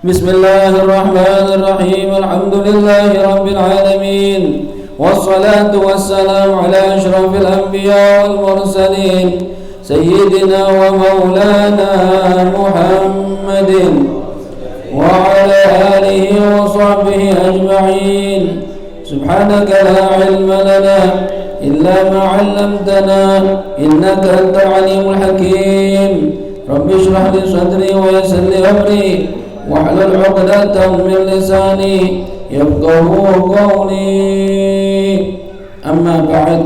Bismillahirrahmanirrahim. Alhamdulillahi rabbil alamin. Wassalatu wassalamu ala asyrafil anbiya wal mursalin sayyidina wa maulana Muhammadin wa ala alihi wa sahbihi ajma'in. Subhanaka la ilma lana illa ma 'allamtana innaka antal alimul hakim. Rabbi shrah li sadri wa yassir li amri wahlul 'uqdatam min lisani yafqahu qawli. Amma ba'd.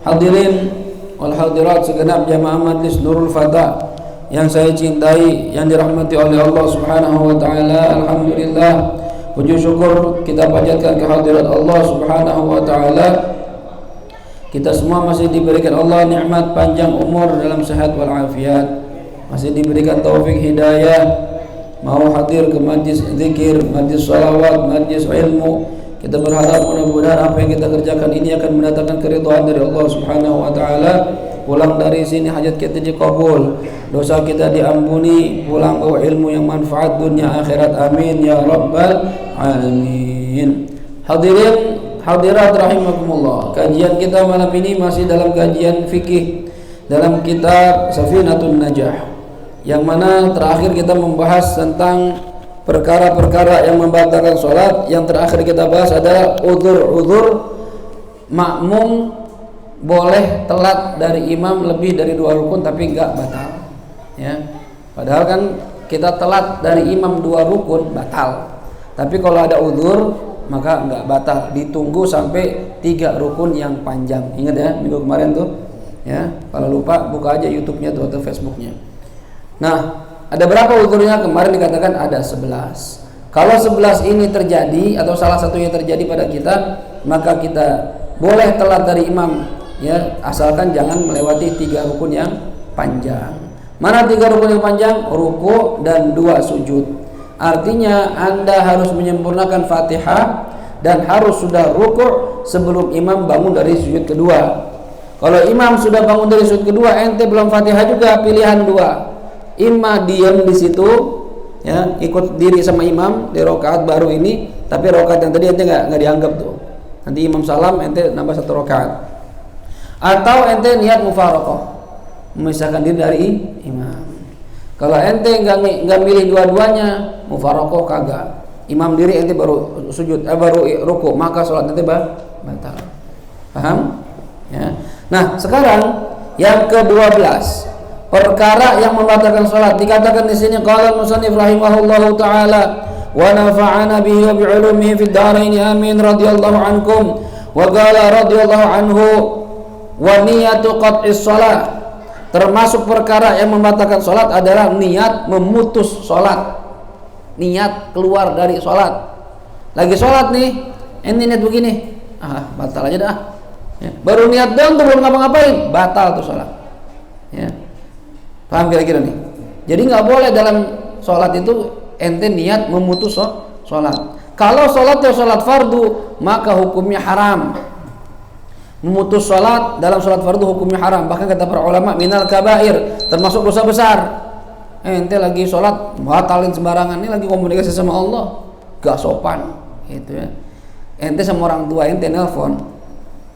Hadirin wal hadirat segenap jamaah majlis Nurul Fata yang saya cintai, yang dirahmati oleh Allah Subhanahu wa taala. Alhamdulillah, puji syukur kita panjatkan kehadirat Allah Subhanahu wa taala. Kita semua masih diberikan Allah nikmat panjang umur dalam sehat wal afiat, masih diberikan taufik hidayah mau hadir ke majlis zikir, majlis salawat, majlis ilmu. Kita berharap mudah-mudahan apa yang kita kerjakan ini akan mendatangkan keridhaan dari Allah Subhanahu wa taala. Pulang dari sini hajat kita dikabul, dosa kita diampuni, pulang bawa ilmu yang manfaat dunia akhirat. Amin ya rabbal alamin. Hadirin hadirat rahimakumullah. Kajian kita malam ini masih dalam kajian fikih dalam kitab Safinatun Najah, yang mana terakhir kita membahas tentang perkara-perkara yang membatalkan sholat. Yang terakhir kita bahas adalah uzur makmum boleh telat dari imam lebih dari 2 rukun tapi enggak batal, ya. Padahal kan kita telat dari imam 2 rukun batal, tapi kalau ada uzur maka enggak batal, ditunggu sampai 3 rukun yang panjang. Ingat ya minggu kemarin tuh, ya. Kalau lupa buka aja YouTube-nya tuh atau Facebook-nya. Nah, ada berapa uzurnya? Kemarin dikatakan ada 11. Kalau 11 ini terjadi atau salah satunya terjadi pada kita, maka kita boleh telat dari imam, ya, asalkan jangan melewati 3 rukun yang panjang. Mana 3 rukun yang panjang? Ruku dan 2 sujud. Artinya Anda harus menyempurnakan Fatihah dan harus sudah ruku sebelum imam bangun dari sujud kedua. Kalau imam sudah bangun dari sujud kedua, ente belum Fatihah juga, pilihan 2. Imam diam di situ, ya, ikut diri sama imam di rakaat baru ini, tapi rakaat yang tadi ente nggak dianggap tuh. Nanti imam salam, ente nambah 1 rakaat. Atau ente niat mufaraqah, memisahkan diri dari imam. Kalau ente nggak milih dua-duanya, mufaraqah kagak. Imam diri ente baru sujud, baru ruku, maka sholat ente batal. Paham? Ya. Nah, sekarang yang ke-12. Perkara yang membatalkan salat. Dikatakan di sini qala musannif rahimahullahu taala wa nafa'ana bihi wa bi'ulumihi fid dharain amin radhiyallahu ankum wa qala radhiyallahu anhu wa niyatu qat'is shalah. Termasuk perkara yang membatalkan salat adalah niat memutus salat. Niat keluar dari salat. Lagi salat nih, ini niat begini. Batal aja dah. Ya. Baru niat doang tuh belum ngapa-ngapain, batal tuh salat. Ya. Paham kira-kira nih? Jadi nggak boleh dalam sholat itu ente niat memutus sholat. Kalau sholatnya sholat fardu, maka hukumnya haram. Memutus sholat dalam sholat fardu hukumnya haram. Bahkan kata para ulama minal kabair, termasuk dosa besar. Ente lagi sholat batalin sembarangan, ini lagi komunikasi sama Allah, gak sopan, gitu ya. Ente sama orang tua ente nelpon,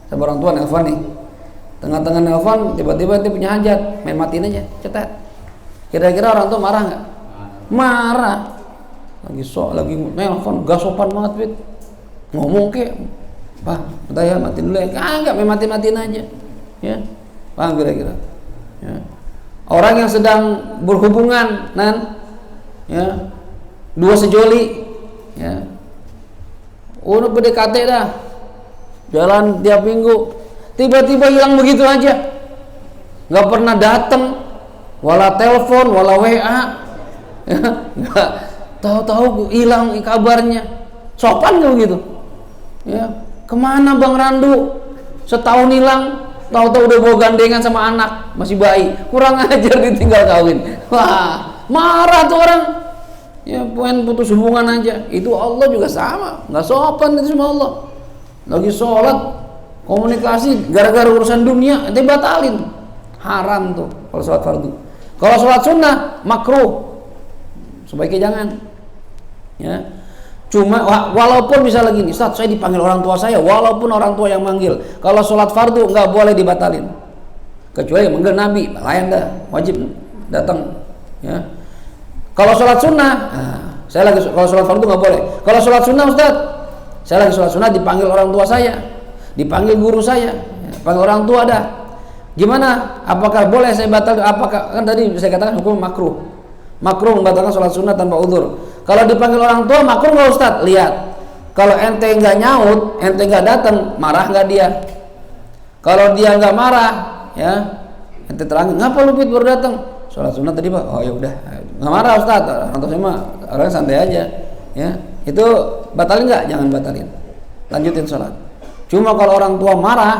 sama orang tua nelpon nih. Tengah-tengah nelpon, tiba-tiba ente punya hajat, main matiin aja, cetet. Kira-kira orang tua marah nggak? Marah. Lagi nelpon, gak sopan banget, Fit. Ngomong ke, Pak, bentar ya, matiin dulu ya. Enggak, main matiin aja. Ya, paham kira-kira? Ya. Orang yang sedang berhubungan, ya, 2 sejoli, ya. Udah PDKT dah, jalan tiap minggu. Tiba-tiba hilang begitu aja, nggak pernah datang, wala telepon, wala WA, ya, nggak tahu-tahu hilang kabarnya. Sopan nggak begitu? Ya, kemana Bang Randu? Setahun hilang, tahu-tahu udah bawa gandengan sama anak, masih bayi, kurang ajar ditinggal kawin. Wah, marah tuh orang. Ya, pengen putus hubungan aja. Itu Allah juga sama, nggak sopan itu sama Allah. Lagi sholat, komunikasi gara-gara urusan dunia, itu batalin, haram tuh kalau sholat fardu. Kalau sholat sunnah makruh, sebaiknya jangan. Ya. Cuma walaupun misalnya gini, Ustaz, saya dipanggil orang tua saya, walaupun orang tua yang manggil, kalau sholat fardu nggak boleh dibatalin, kecuali yang manggil Nabi, lain dah, wajib datang. Ya. Kalau sholat sunnah, saya lagi kalau sholat fardu nggak boleh. Kalau sholat sunnah, Ustaz, saya lagi sholat sunnah dipanggil orang tua saya, dipanggil guru saya, panggil orang tua dah. Gimana? Apakah boleh saya batal? Apakah kan tadi saya katakan hukum makruh membatalkan sholat sunnah tanpa udzur. Kalau dipanggil orang tua makruh nggak Ustaz? Lihat, kalau ente nggak nyaut, ente nggak datang, marah nggak dia? Kalau dia nggak marah, ya ente terangin, ngapa lu baru datang? Sholat sunnah tadi Pak. Oh ya udah, nggak marah Ustaz. Orang tua saya mah orang santai aja, ya itu batalin nggak? Jangan batalin, lanjutin sholat. Cuma kalau orang tua marah,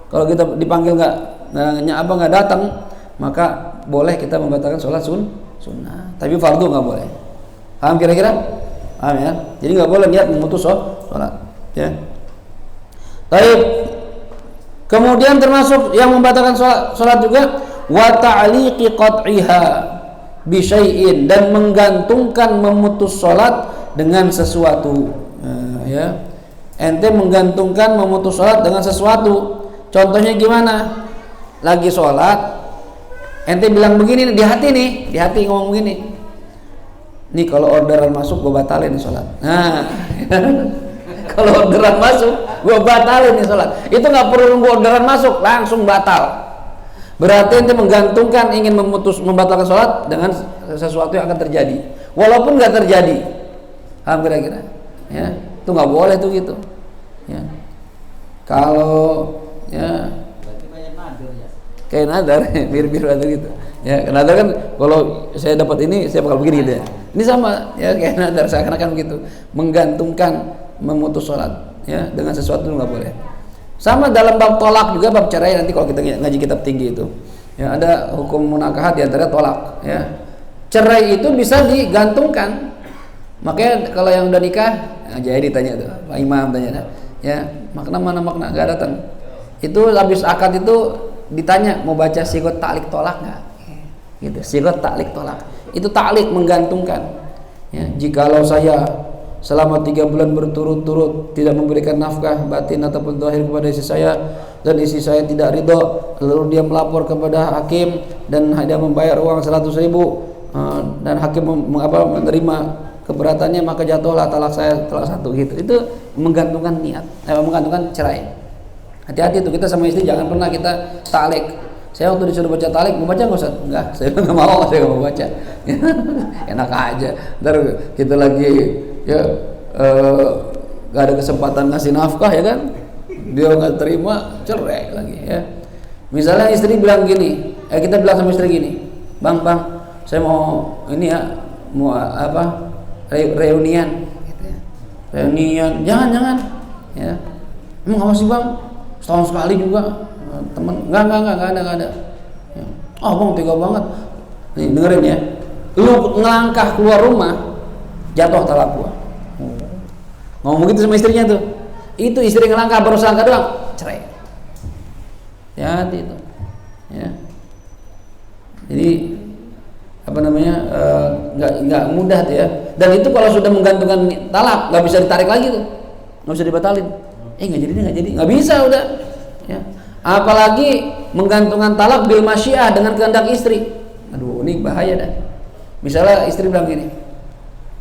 kalau kita dipanggil nggak datang, maka boleh kita membatalkan sholat sunnah. Tapi fardu nggak boleh. Paham kira-kira? Paham ya? Jadi nggak boleh niat memutus sholat. Ya. Baik. Kemudian termasuk yang membatalkan sholat juga wa ta'liqi qat'iha bi syai'in, dan menggantungkan memutus sholat dengan sesuatu. Ya. Ente menggantungkan memutus sholat dengan sesuatu. Contohnya gimana? Lagi sholat, ente bilang begini di hati ngomong begini. Nih kalau orderan masuk gue batalin nih sholat. Nah, kalau orderan masuk gue batalin nih sholat. Itu nggak perlu nunggu orderan masuk, langsung batal. Berarti ente menggantungkan ingin membatalkan sholat dengan sesuatu yang akan terjadi, walaupun nggak terjadi. Paham kira-kira? Ya, itu nggak boleh tuh gitu. Ya. Kalau ya kayak nadar, mirip-mirip gitu. Ya, nadar kan kalau saya dapat ini saya bakal begini gitu ya. Ini sama ya kayak nadar, seakan-akan begitu, menggantungkan memutus sholat ya dengan sesuatu nggak boleh. Sama dalam bab tolak juga, bab cerai, nanti kalau kita ngaji kitab tinggi itu ya ada hukum munakahat di antara tolak ya. Cerai itu bisa digantungkan. Makanya kalau yang udah nikah, jadi ditanya tuh Pak Imam tanya ya, makna mana makna nggak datang. Itu habis akad itu ditanya mau baca sigot ta'liq tolak nggak? Gitu, sigot ta'liq tolak. Itu ta'liq menggantungkan. Ya, jikalau saya selama 3 bulan berturut-turut tidak memberikan nafkah batin ataupun zahir kepada istri saya, dan istri saya tidak ridho, lalu dia melapor kepada hakim dan dia membayar uang 100.000 dan hakim menerima keberatannya, maka jatuhlah talak saya talak 1 gitu. Itu menggantungkan niat, menggantungkan cerai. Hati-hati tuh kita sama istri, jangan pernah kita ta'liq. Saya waktu disuruh baca ta'liq, mau baca nggak Ustaz? Enggak, saya nggak mau, saya nggak mau baca. Enak aja. Ntar kita lagi ya nggak ada kesempatan ngasih nafkah ya kan, dia nggak terima, cerai lagi ya. Misalnya istri bilang gini, kita bilang sama istri gini, bang saya mau ini ya, mau apa reunian gitu ya. Reunian jangan ya, emang apa sih bang, setahun sekali juga teman, nggak ada ya. Oh bang tega banget nih, dengerin ya, lu ngelangkah keluar rumah jatuh talak gua. Ngomong begitu sama istrinya tuh, itu istri ngelangkah baru selangkah doang cerai. Ya itu ya, jadi apa namanya, nggak mudah tuh ya. Dan itu kalau sudah menggantungkan talak nggak bisa ditarik lagi tuh, nggak bisa dibatalin. Nggak jadi nggak bisa udah ya. Apalagi menggantungkan talak bil masyiah, dengan kehendak istri. Aduh ini bahaya dah. Misalnya istri bilang gini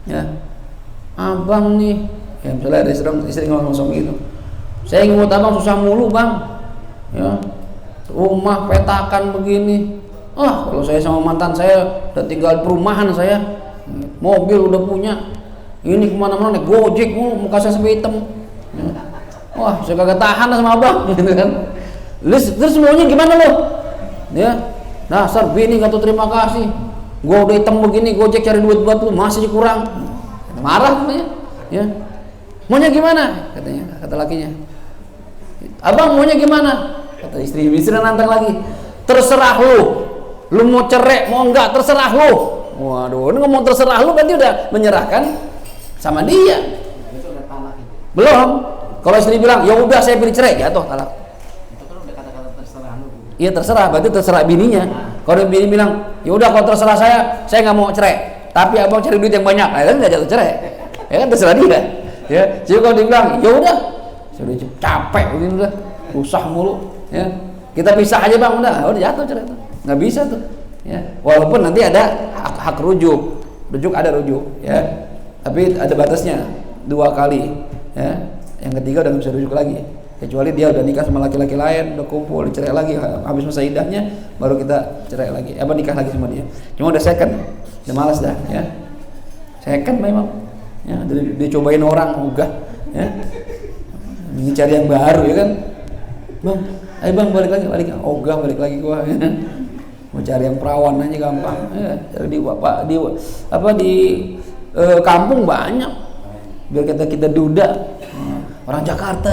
ya, abang nih ya, misalnya ada istri ngomong gitu, saya ingin abang susah mulu bang ya, rumah petakan begini. Kalau saya sama mantan saya udah tinggal perumahan, saya mobil udah punya, ini kemana-mana naik gojek mulu, muka saya sampai hitam ya. Saya kagak tahan sama abang gitu kan. Terus maunya gimana lo ya, dasar bini gak tuh terima kasih, gua udah hitam begini gojek cari duit buat lu masih kurang, marah katanya ya. Maunya gimana katanya, kata lakinya, abang maunya gimana, kata istri nantang lagi, terserah lu mau cerai mau enggak terserah lu. Waduh, ini ngomong terserah lu berarti udah menyerahkan sama dia. Belum. Kalau istri bilang ya udah saya pilih cerai, jatuh talak. Itu kan udah kata-kata terserah lu. Iya terserah, berarti terserah bininya. Kalau bini bilang ya udah kalau terserah saya nggak mau cerai, tapi abang cari duit yang banyak, kan nggak jatuh cerai. Ya kan terserah dia. Ya, jadi kalau dibilang, ya udah, sudah capek begini udah, susah mulu, ya. Kita pisah aja bang, udah jatuh cerai tuh. Nggak bisa tuh. Ya, walaupun nanti ada hak rujuk ada rujuk, ya. Tapi ada batasnya 2 kali, ya. Yang ketiga udah nggak bisa rujuk lagi. Kecuali dia udah nikah sama laki-laki lain, udah kumpul, dicerai lagi, habis masa iddahnya, baru kita cerai lagi, nikah lagi sama dia. Cuma udah second, udah malas dah, ya. Second memang, ya. Dia cobain orang, ogah, ya. Ini cari yang baru, ya kan, bang, ayo bang balik lagi, ogah balik lagi gua, ya. Mau cari yang perawan aja gampang, ya. Di kampung banyak, biar kita duda. Orang Jakarta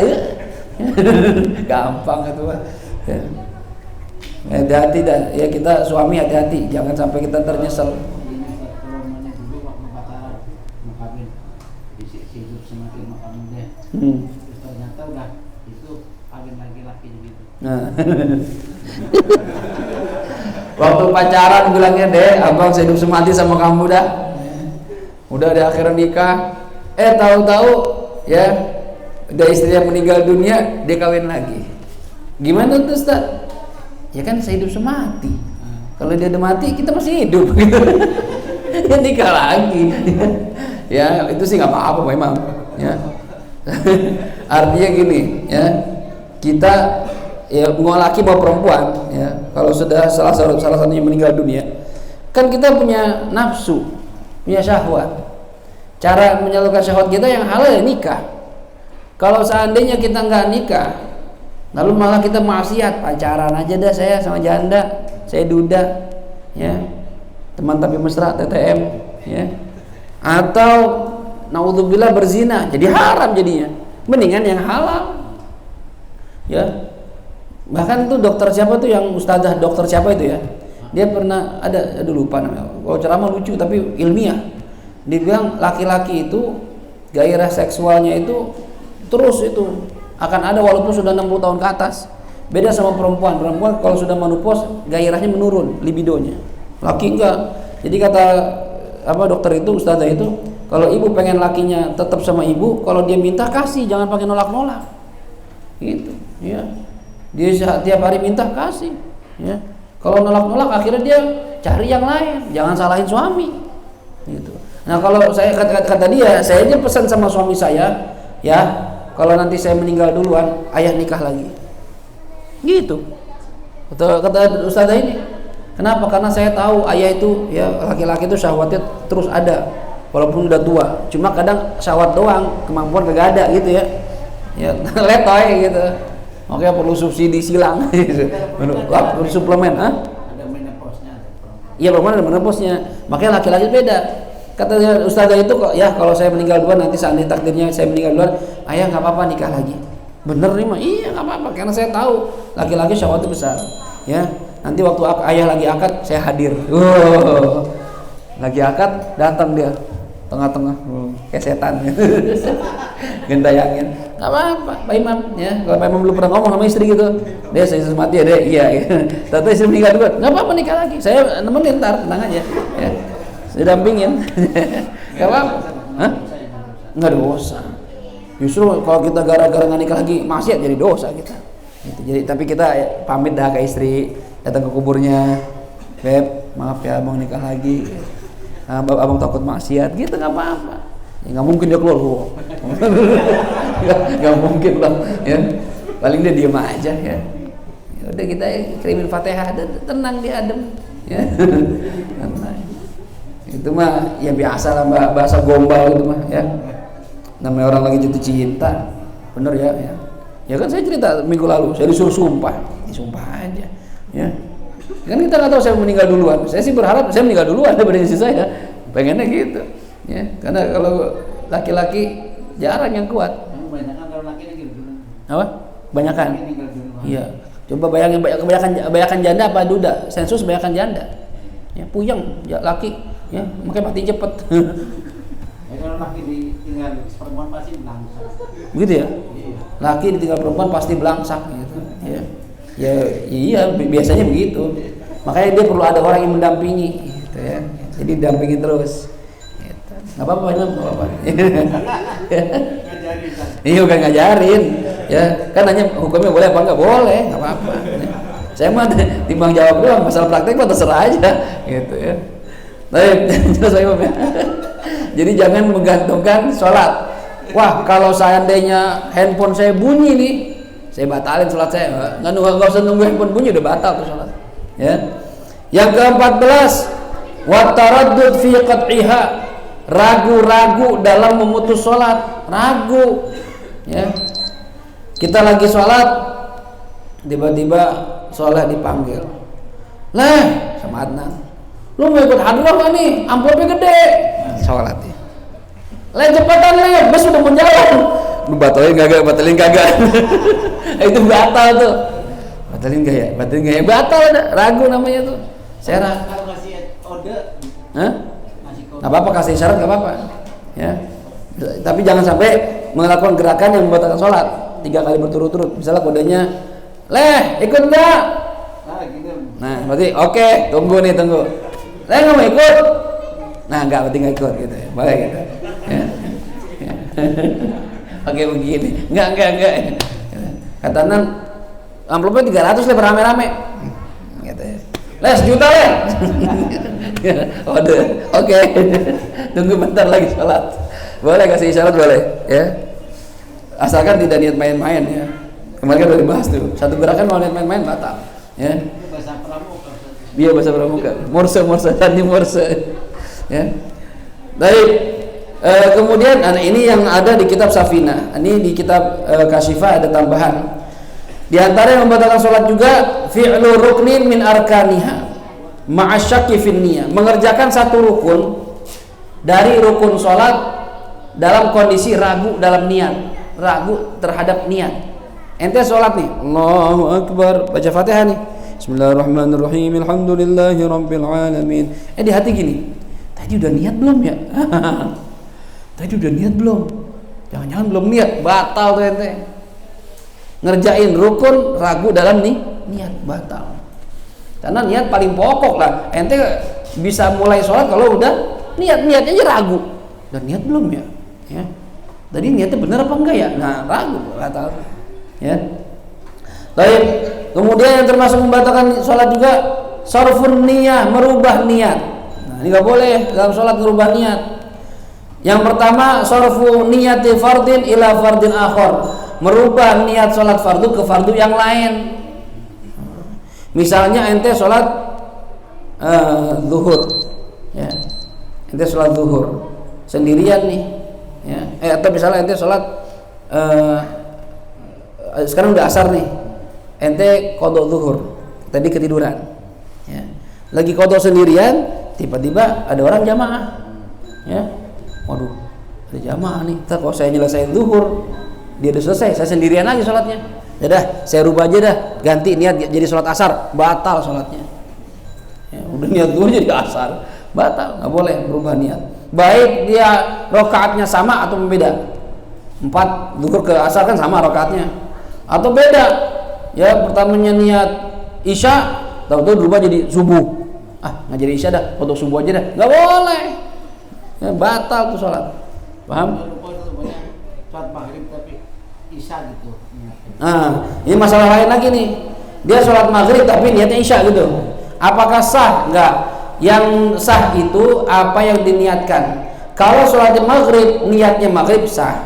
ya. Gampang itu Pak. Ya. Hati-hati dah, ya kita suami hati-hati, jangan sampai kita ternyesel. Ternyata udah itu kawin laki-laki gitu. Nah. Waktu pacaran bilangnya, "Dek, abang saya hidup semati sama kamu dah." Udah di akhir nikah, tahu-tahu ya udah istri yang meninggal dunia, dia kawin lagi. Gimana tuh Ustaz? Ya kan saya hidup semati. Kalau dia udah mati, kita masih hidup gitu. Ya nikah lagi. Ya itu sih nggak apa-apa memang. Ya. Artinya gini, ya kita ya mau laki mau perempuan, ya kalau sudah salah satunya meninggal dunia, kan kita punya nafsu, punya syahwat. Cara menyalurkan syahwat kita yang halal ya nikah. Kalau seandainya kita nggak nikah, lalu malah kita maksiat, pacaran aja dah saya sama janda, saya duda, ya teman tapi mesra, TTM, ya, atau naudzubillah berzina, jadi haram jadinya. Mendingan yang halal, ya. Bahkan tuh dokter siapa tuh yang ustazah dokter siapa itu ya, dia pernah ada, aduh lupa namanya, kalau ceramah lucu tapi ilmiah. Dia bilang laki-laki itu gairah seksualnya itu terus itu akan ada walaupun sudah 60 tahun ke atas. Beda sama perempuan kalau sudah menopause gairahnya menurun, libidonya. Laki enggak. Jadi kata dokter itu, ustazah itu, kalau ibu pengen lakinya tetap sama ibu, kalau dia minta kasih, jangan pakai nolak-nolak. Gitu, ya. Dia tiap hari minta kasih, ya. Kalau nolak-nolak akhirnya dia cari yang lain, jangan salahin suami. Gitu. Nah kalau saya kata dia, saya aja pesan sama suami saya, ya kalau nanti saya meninggal duluan, ayah nikah lagi. Gitu. Kata ustazah ini. Kenapa? Karena saya tahu ayah itu, ya laki-laki itu syahwatnya terus ada, walaupun udah tua. Cuma kadang syahwat doang, kemampuan kagak ada gitu ya. Ya letoy gitu. Makanya perlu subsidi silang. Perlu suplemen, Ada menopause-nya. Iya, perempuan ada menopause-nya. Makanya laki-laki beda. Kata ustazah itu kok, ya kalau saya meninggal duluan, nanti seandainya takdirnya saya meninggal duluan, ayah nggak apa-apa nikah lagi. Bener nih mah, iya nggak apa-apa, karena saya tahu laki-laki syahwatnya besar, ya. Nanti waktu ayah lagi akad, saya hadir. Lagi akad, datang dia tengah-tengah, kayak setan. Gentayangin, nggak apa-apa, Pak Imam, ya. Kalau Pak Imam belum pernah ngomong sama istri gitu, dia saya semati ya, deh, iya. Tapi istri meninggal duluan, nggak apa-apa nikah lagi, saya nemenin ntar, tenang aja, ya. Saya dampingin. Gak apa-apa. Hah? Nggak dosa. Justru kalau kita gara-gara nggak nikah lagi, maksiat jadi dosa kita. Gitu. Jadi tapi kita pamit dah ke istri, datang ke kuburnya, Beb, maaf ya abang nikah lagi. Nah, abang takut maksiat, gitu nggak apa-apa. Ya nggak mungkin dia keluar. Nggak mungkin lah. Ya. Paling dia diem aja ya. Udah kita kirimin Fatihah, tenang dia adem. Ya. Tenang. Itu mah ya biasa lah, bahasa gombal gitu mah, ya. Namanya orang lagi jatuh cinta, bener ya, ya. Ya kan saya cerita minggu lalu, saya disuruh sumpah aja, ya. Kan kita nggak tahu saya meninggal duluan. Saya sih berharap saya meninggal duluan daripada istri saya, pengennya gitu, ya. Karena kalau laki-laki jarang yang kuat. Kebanyakan kalau laki gitu. Apa? Banyakan. Iya. Coba bayangin banyakan janda apa duda? Sensus banyakan janda. Ya, puyeng ya, laki. Ya, makanya mati cepet. Ya, kalau laki ditinggal perempuan pasti belangsak. Begitu ya? Iya. Laki ditinggal perempuan pasti belangsak gitu. Ya. Ya, iya biasanya begitu. Makanya dia perlu ada orang yang mendampingi gitu ya. Jadi dampingin terus. Gitu. Nggak apa-apa, nggak apa-apa. Ngajarin kan. Iya bukan ngajarin, ya kan nanya hukumnya boleh apa nggak boleh, nggak apa-apa. Saya mah timbang jawab doang, masalah praktek mah terserah aja, gitu ya. Baik, jelas saya ya. Jadi jangan menggantungkan sholat. Wah, kalau seandainya handphone saya bunyi nih, saya batalin sholat saya. Nggak usah nunggu handphone bunyi, udah batal tuh sholat. Ya. Yang ke-14, wataraddud fi qat'iha, ragu-ragu dalam memutus sholat, ragu. Ya. Kita lagi sholat, tiba-tiba sholat dipanggil. Lah, sama Adnan, lu mau ikut hadrah gak nih? Amplopnya gede. Sholat ya. Lah cepatan Le, bus udah mau jalan. Lu batalin kagak? Itu batal tuh. Batalin gak ya? Batal ada, ragu namanya tuh. Saya Kalau kasih kode, Hah? kasih kode. Nggak apa-apa, kasih isyarat nggak apa-apa. Ya. Tapi jangan sampai melakukan gerakan yang membatalkan sholat 3 kali berturut-turut. Misalnya kodenya, Leh, ikut nggak? Nah, gitu. Nah, berarti oke, tunggu. Leh nggak mau ikut? Nah, nggak, berarti nggak ikut gitu ya. Boleh gitu. Ya. Ya. Oke begini, nggak. Kata Nan, amplopnya 300 Le, berame-rame. Gitu ya. Les juta Le. Oke. Tunggu bentar lagi sholat. Boleh kasih isyarat, boleh ya. Asalkan tidak niat main-main ya. Kemarin kan udah dibahas tuh. Satu gerakan mau niat main-main batal. Ya. Itu bahasa pramuka. Dia bahasa pramuka. Morse tadi Morse. Ya. Baik. Kemudian ini yang ada di kitab Safina. Ini di kitab Kasyifah ada tambahan. Di antara yang membatalkan sholat juga fi'lu ruknin min arkaniha ma'asyaki fin niyah, mengerjakan satu rukun dari rukun sholat dalam kondisi ragu dalam niat, ragu terhadap niat. Ente sholat nih, Allahu Akbar, baca Fatihah nih, Bismillahirrahmanirrahim, Alhamdulillahi Rabbil Alamin. Di hati gini, tadi udah niat belum ya? Jangan-jangan belum niat, batal tuh ente. Ngerjain rukun ragu dalam niat, batal. Karena niat paling pokok lah. Ente bisa mulai sholat kalau udah niatnya aja ragu. Dan niat belum ya? Ya. Tadi niatnya benar apa enggak ya? Nah, ragu, batal. Ya. Baik. Kemudian yang termasuk membatalkan sholat juga sarfun niyah, merubah niat. Nah, ini nggak boleh dalam sholat merubah niat. Yang pertama, sarfu niyati fardin ila fardin akhar, merubah niat sholat fardu ke fardu yang lain. Misalnya ente sholat zuhur, ya, ente sholat zuhur sendirian nih, ya, atau misalnya ente sholat sekarang udah asar nih, ente qadha zuhur, tadi ketiduran, ya, lagi qadha sendirian, tiba-tiba ada orang jamaah, ya, waduh, ada jamaah nih, ntar kalau saya nyelesain zuhur, dia udah selesai, saya sendirian lagi sholatnya. Ya dah, saya rubah aja dah, ganti niat jadi sholat asar, batal sholatnya. Ya, udah niat dulu jadi asar, batal, nggak boleh berubah niat. Baik dia rokaatnya sama atau berbeda. 4 zuhur ke asar kan sama rokaatnya, atau beda. Ya pertamanya niat isya, tahu-tahu berubah jadi subuh. Nggak jadi isya dah, untuk subuh aja dah, nggak boleh. Ya, batal tuh sholat. Paham? Sholat maghrib tapi isya gitu. Nah, ini masalah lain lagi nih. Dia sholat maghrib tapi niatnya isya gitu. Apakah sah? Enggak. Yang sah itu apa yang diniatkan. Kalau sholat maghrib niatnya maghrib sah.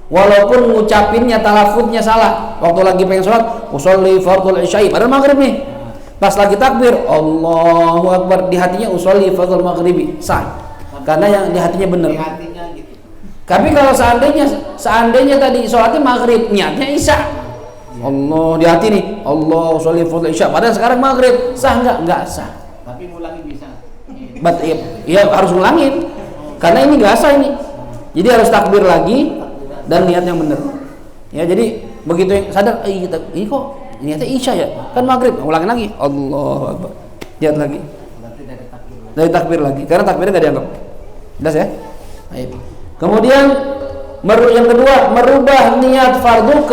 Walaupun ngucapinnya talafuznya salah. Waktu lagi pengen sholat, usolli fardul isya'i, padahal maghrib nih. Pas lagi takbir, Allahu Akbar, di hatinya usolli fardul maghribi, sah. Karena yang di hatinya benar. Gitu. Tapi kalau seandainya tadi sholatnya maghrib, niatnya isya. Allah di hati nih, Allah sholli fardhu isya. Padahal sekarang maghrib, sah nggak? Nggak sah. Tapi ngulangin bisa. Iya harus ngulangin. Karena ini nggak sah ini. Jadi harus takbir lagi dan niat yang benar. Ya jadi begitu yang sadar, ini kok niatnya isya ya? Kan maghrib, ngulangin lagi. Allahu Akbar. Niat lagi. Dari takbir lagi. Karena takbirnya nggak dianggap. Jelas ya? Baik. Kemudian yang kedua, merubah niat fardu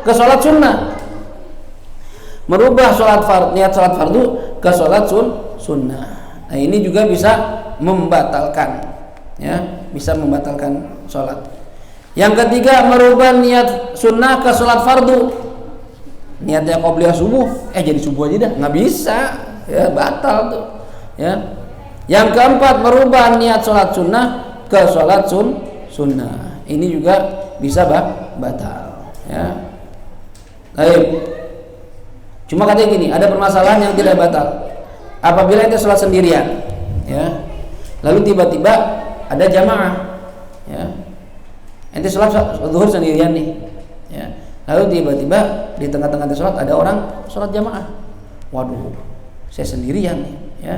ke sholat sunnah. Merubah niat sholat fardu ke sholat sunnah. Nah ini juga bisa membatalkan, ya, bisa membatalkan sholat. Yang ketiga, merubah niat sunnah ke sholat fardu. Niatnya qobliyah subuh, jadi subuh aja dah, nggak bisa, ya batal tuh, ya. Yang keempat, merubah niat sholat sunnah ke sholat sunnah. Ini juga bisa batal, ya. Baik. Cuma katanya gini, ada permasalahan yang tidak batal. Apabila ente sholat sendirian, ya, lalu tiba-tiba ada jamaah, ya, ente sholat zuhur sendirian nih, ya, lalu tiba-tiba di tengah-tengah ente sholat ada orang sholat jamaah. Waduh, saya sendirian nih, ya.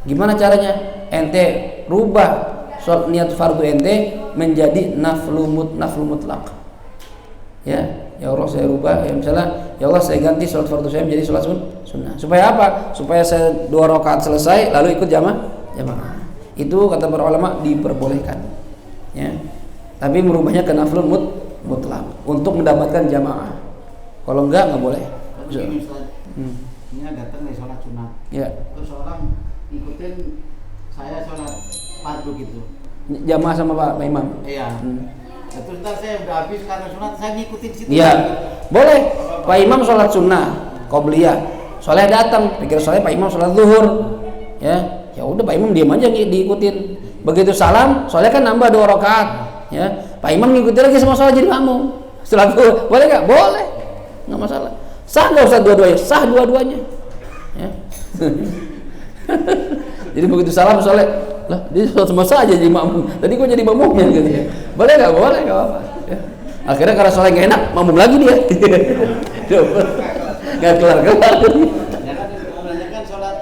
Gimana caranya? Ente rubah sholat niat fardu ente menjadi naflu mutlak. Ya Allah, saya rubah, ya misalnya, ya Allah, saya ganti sholat fardu saya menjadi sholat sunnah. Supaya apa? Supaya saya 2 rakaat selesai lalu ikut jamaah. Itu kata para ulama diperbolehkan, ya. Tapi merubahnya ke naflu mutlak untuk mendapatkan jamaah. Kalau enggak boleh. Ini Ustaz, ini datang nih sholat sunnah. Ya. Terus orang ikutin saya sholat fardu gitu. Jamaah sama Pak Imam. Iya. Terus ntar saya udah habis karena sunat, saya ngikutin situ. Iya, boleh. Pak Imam sholat sunnah, qobliyah. Soleh datang, pikir soleh Pak Imam sholat zuhur. Ya udah Pak Imam diam aja diikutin. Begitu salam, soleh kan nambah 2 rakaat. Ya, Pak Imam ngikutin lagi sama soleh jadi makmum. Setelah zuhur, boleh nggak? Boleh, nggak masalah. Sah nggak usah dua-duanya? Sah dua-duanya. Ya. Jadi begitu salam soleh, lah dia sama saja jadi makmum. Tadi kok jadi makmumnya gitu ya. Boleh nggak apa-apa. Ya. Akhirnya karena soleh nggak enak, makmum lagi dia. Nggak kelar. Sebenarnya kan sholat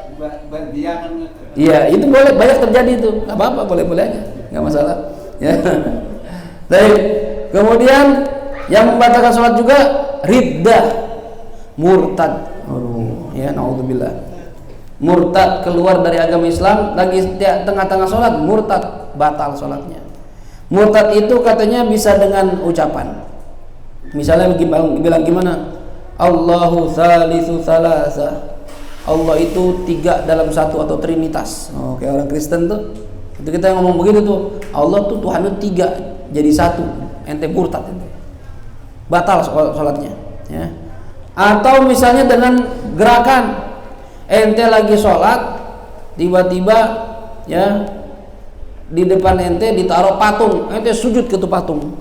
dia kan. Iya, itu boleh, banyak terjadi itu. Nggak apa-apa, boleh-boleh aja, nggak masalah. Ya. Baik. Kemudian yang membatalkan sholat juga riddah, murtad. Ya, naudzubillah. Murtad, keluar dari agama Islam, lagi tengah-tengah sholat murtad, batal sholatnya. Murtad itu katanya bisa dengan ucapan, misalnya bilang gimana, Allahu thalithu thalatha, Allah itu 3 dalam 1 atau trinitas. Kayak orang Kristen tuh, itu kita ngomong begitu tuh, Allah tuh Tuhan itu 3 jadi 1, ente murtad ente, batal sholatnya, ya. Atau misalnya dengan gerakan, ente lagi sholat, tiba-tiba, ya, di depan ente ditaruh patung, ente sujud ke itu patung,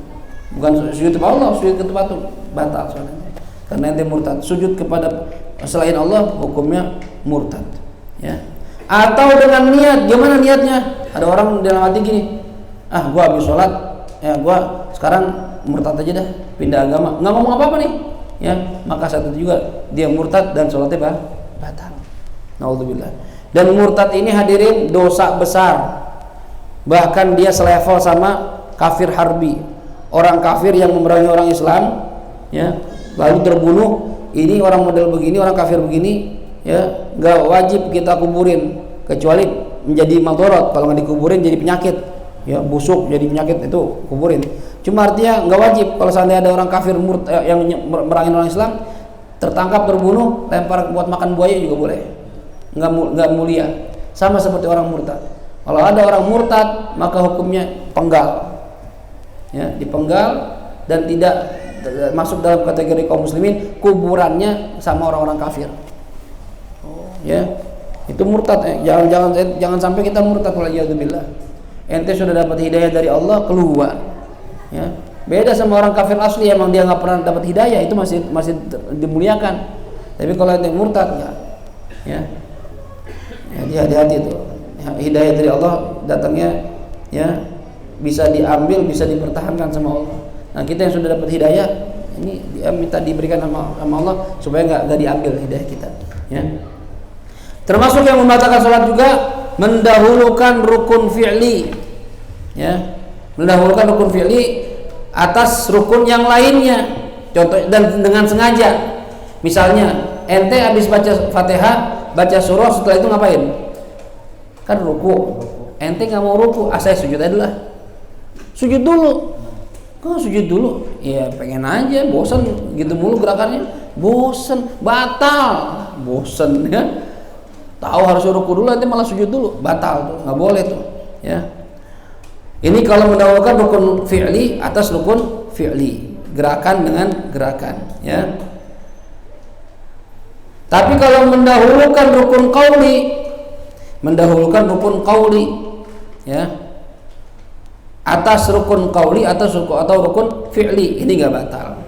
bukan sujud kepada Allah, sujud ke itu patung, batal sholatnya, karena ente murtad. Sujud kepada selain Allah hukumnya murtad, ya. Atau dengan niat, gimana niatnya? Ada orang dalam hati gini, gua habis sholat, ya gua sekarang murtad aja dah, pindah agama, nggak ngomong apa-apa nih, ya, maka satu juga dia murtad dan sholatnya batal. Naudzubillah. Dan murtad ini hadirin dosa besar. Bahkan dia selevel sama kafir harbi. Orang kafir yang memerangi orang Islam, ya, lalu terbunuh. Ini orang model begini, orang kafir begini, ya, enggak wajib kita kuburin kecuali menjadi madharat. Kalau nggak dikuburin jadi penyakit, ya, busuk jadi penyakit, itu kuburin. Cuma artinya nggak wajib. Kalau seandainya ada orang kafir yang memerangi orang Islam, tertangkap terbunuh, lempar buat makan buaya juga boleh. Nggak mulia, sama seperti orang murtad. Kalau ada orang murtad maka hukumnya penggal, ya, dipenggal dan tidak masuk dalam kategori kaum muslimin, kuburannya sama orang-orang kafir. Ya, itu murtad. Jangan sampai kita murtad, waliyadzubillah. Ente sudah dapat hidayah dari Allah, keluar, ya. Beda sama orang kafir asli, emang dia nggak pernah dapat hidayah, itu masih dimuliakan. Tapi kalau ente murtad, ya. Jadi hati-hati itu, hidayah dari Allah datangnya, ya, bisa diambil, bisa dipertahankan sama Allah. Nah, kita yang sudah dapat hidayah ini minta diberikan sama Allah supaya nggak diambil hidayah kita, ya. Termasuk yang membatalkan sholat juga mendahulukan rukun fi'li, ya, mendahulukan rukun fi'li atas rukun yang lainnya. Contoh, dan dengan sengaja. Misalnya ente habis baca Fatihah, baca surah, setelah itu ngapain? Kan ruku. Ente nggak mau ruku, saya sujud aja dulu lah. Sujud dulu. Kok sujud dulu? Ya pengen aja, bosan gitu mulu gerakannya. Bosan, batal. Bosan, ya. Tahu harus ruku dulu, nanti malah sujud dulu, batal tuh, nggak boleh tuh, ya. Ini kalau mendahulukan rukun fi'li atas rukun fi'li, gerakan dengan gerakan, ya. Tapi kalau mendahulukan rukun qauli, ya, atas rukun qauli atau rukun fi'li, ini nggak batal.